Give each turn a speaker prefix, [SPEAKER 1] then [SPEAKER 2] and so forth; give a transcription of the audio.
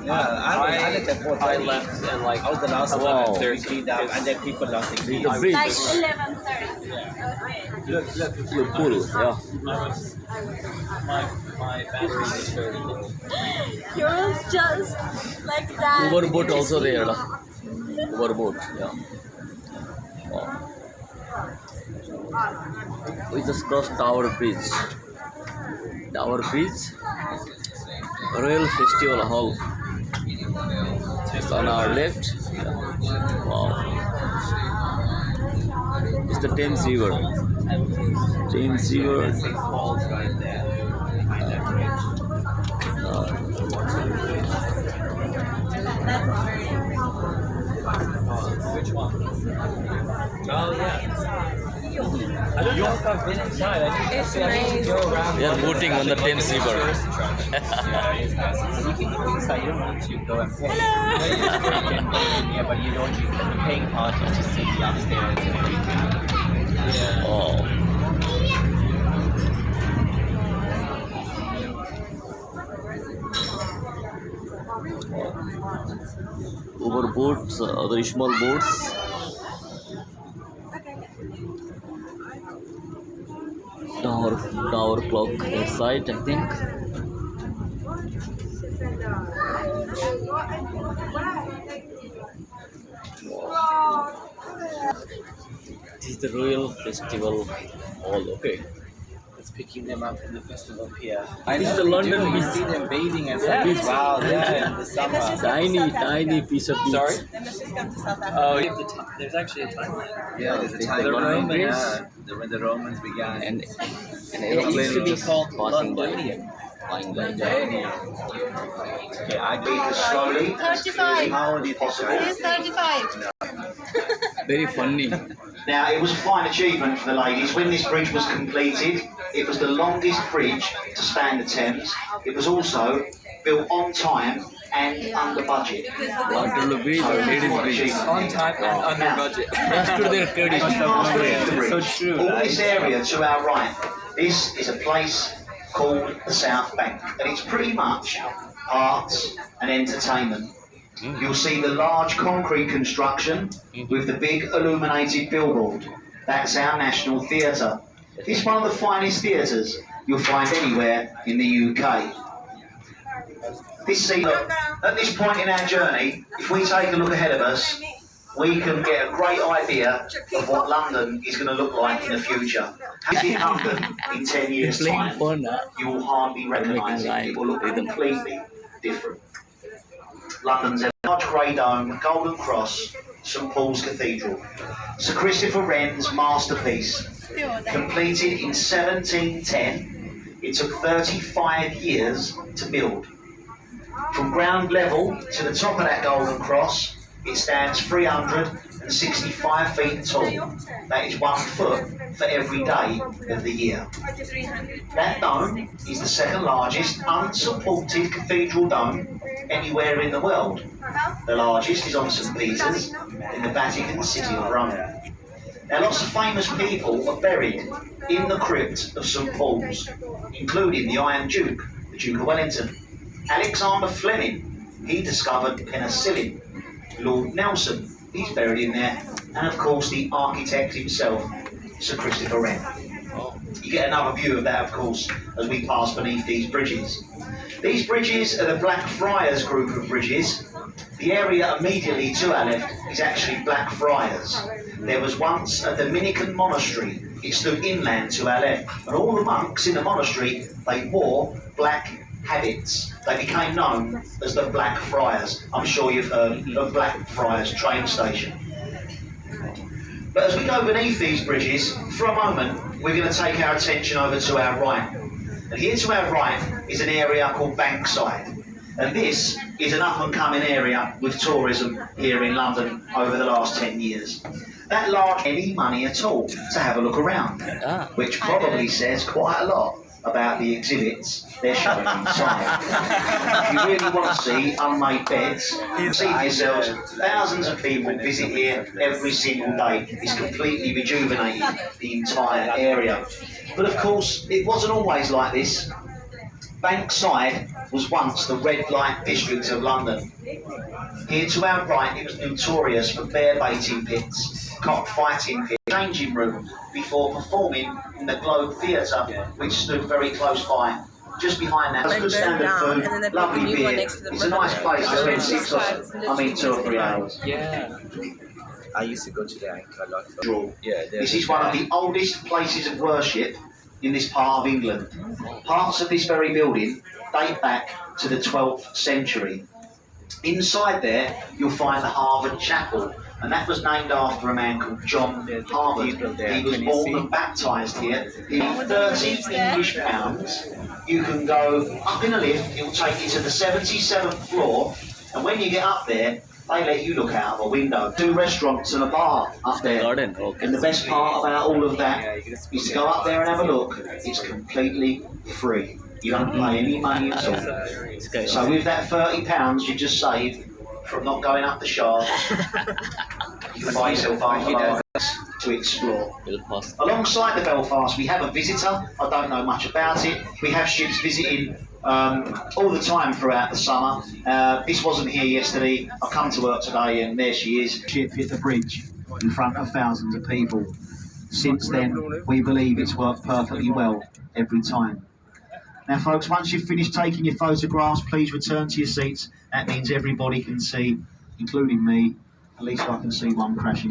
[SPEAKER 1] Yeah, I left at 4:30.
[SPEAKER 2] I left and like
[SPEAKER 1] I was the last one
[SPEAKER 2] Wow.
[SPEAKER 1] to cleaned up, and then people left to clean
[SPEAKER 2] the
[SPEAKER 1] up.
[SPEAKER 2] beach,
[SPEAKER 3] Like 11:30. Okay.
[SPEAKER 1] Look,
[SPEAKER 2] the pool, yeah.
[SPEAKER 1] my battery is very low.
[SPEAKER 3] Yours just like that.
[SPEAKER 2] Overboat also there, no? Overboat, yeah. Wow. We just crossed Tower Bridge. Tower Bridge, Royal Festival Hall. It's on our left. Yeah. Wow. It's the Thames River. Thames River.
[SPEAKER 1] St. Paul's right there. Behind that bridge. Which one? Oh yeah. I don't know if I've been inside.
[SPEAKER 3] It's
[SPEAKER 1] I need to go around.
[SPEAKER 2] We are boating on the Thames River.
[SPEAKER 1] Yeah, it's nice. So you can go inside. You don't need to go and pay. Yeah, but you don't. You're paying part just to see the upstairs and everything. Yeah.
[SPEAKER 2] Oh. Over boats, other small boats. Tower clock inside, I think. This is the Royal Festival Hall. Okay.
[SPEAKER 1] It's picking them up from the festival pier.
[SPEAKER 2] This is the London
[SPEAKER 1] You
[SPEAKER 2] beach.
[SPEAKER 1] see them bathing and
[SPEAKER 2] Yeah.
[SPEAKER 1] stuff. Wow, yeah, in the summer.
[SPEAKER 2] Tiny piece of beach.
[SPEAKER 1] Sorry?
[SPEAKER 3] Then let's just come to South Africa.
[SPEAKER 1] Oh, there's actually a timeline. Yeah, there's a
[SPEAKER 2] It's
[SPEAKER 1] time.
[SPEAKER 2] the London Bridge.
[SPEAKER 1] When the Romans began.
[SPEAKER 2] And
[SPEAKER 1] it used to be called
[SPEAKER 2] passing by.
[SPEAKER 1] Londonium.
[SPEAKER 2] Flying by.
[SPEAKER 1] Okay, I beat it slowly.
[SPEAKER 3] 35.
[SPEAKER 1] How old do you think I
[SPEAKER 3] It
[SPEAKER 1] am?
[SPEAKER 3] is 35.
[SPEAKER 2] Very funny.
[SPEAKER 4] Now, it was a fine achievement for the ladies. When this bridge was completed, it was the longest bridge to span the Thames. It was also built on time and under budget.
[SPEAKER 2] Under the bridge, ladies bridge.
[SPEAKER 1] On time and under budget.
[SPEAKER 2] Next to their credit.
[SPEAKER 4] As we pass beneath the
[SPEAKER 1] So
[SPEAKER 4] bridge,
[SPEAKER 1] true,
[SPEAKER 4] all
[SPEAKER 1] right?
[SPEAKER 4] this area to our right, this is a place called the South Bank, and it's pretty much arts and entertainment. You'll see the large concrete construction with the big illuminated billboard. That's our National Theatre. It's one of the finest theatres you'll find anywhere in the UK. This scene, at this point in our journey, if we take a look ahead of us, we can get a great idea of what London is going to look like in the future. Visit London in 10 years' time, you will hardly recognise it. It will look completely different. London's a large grey dome, golden cross, St Paul's Cathedral. Sir Christopher Wren's masterpiece, completed in 1710. It took 35 years to build. From ground level to the top of that golden cross, it stands 365 feet tall. That is 1 foot for every day of the year. That dome is the second largest unsupported cathedral dome anywhere in the world. The largest is on St Peter's in the Vatican City of Rome. Now, lots of famous people are buried in the crypt of St Paul's, including the Iron Duke, the Duke of Wellington. Alexander Fleming, he discovered penicillin. Lord Nelson, he's buried in there. And of course the architect himself, Sir Christopher Wren. You get another view of that, of course, as we pass beneath these bridges. These bridges are the Blackfriars group of bridges. The area immediately to our left is actually Blackfriars. There was once a Dominican monastery. It stood inland to our left. And all the monks in the monastery, they wore black habits. They became known as the Blackfriars. I'm sure you've heard of Blackfriars train station. But as we go beneath these bridges, for a moment, we're going to take our attention over to our right. And here to our right is an area called Bankside. And this is an up-and-coming area with tourism here in London over the last 10 years. That large any money at all to have a look around, which probably says quite a lot about the exhibits they're showing inside. If you really want to see unmade beds, see for yourselves, thousands of people visit here every single day. It's completely rejuvenated the entire area. But of course, it wasn't always like this. Bankside was once the red light district of London. Here to our right, it was notorious for bear baiting pits, cockfighting pits, changing room before performing in the Globe Theatre, which stood very close by. Just behind that, good standard food, lovely beer. It's a nice place to spend 6 or 2 or 3 hours.
[SPEAKER 1] Yeah. I used to go to the anchor a lot.
[SPEAKER 4] Yeah, this is one of the oldest places of worship in this part of England. Parts of this very building date back to the 12th century. Inside there, you'll find the Harvard Chapel, and that was named after a man called John Harvard. He was born and baptised here. In 30 English pounds, you can go up in a lift. It will take you to the 77th floor, and when you get up there, they let you look out of a window. 2 restaurants and a bar up there.
[SPEAKER 2] Garden, okay.
[SPEAKER 4] And the best part about all of that is to go up there and have a look. It's completely free. You don't pay any money at all. So with that £30 you just saved from not going up the Shard, you can buy yourself half to explore. Alongside the Belfast, we have a visitor. I don't know much about it. We have ships visiting all the time throughout the summer. This wasn't here yesterday. I come to work today and there she is. Ship hit the bridge in front of thousands of people. Since then, we believe it's worked perfectly well every time. Now folks, once you've finished taking your photographs, please return to your seats. That means everybody can see, including me. At least I can see one crashing.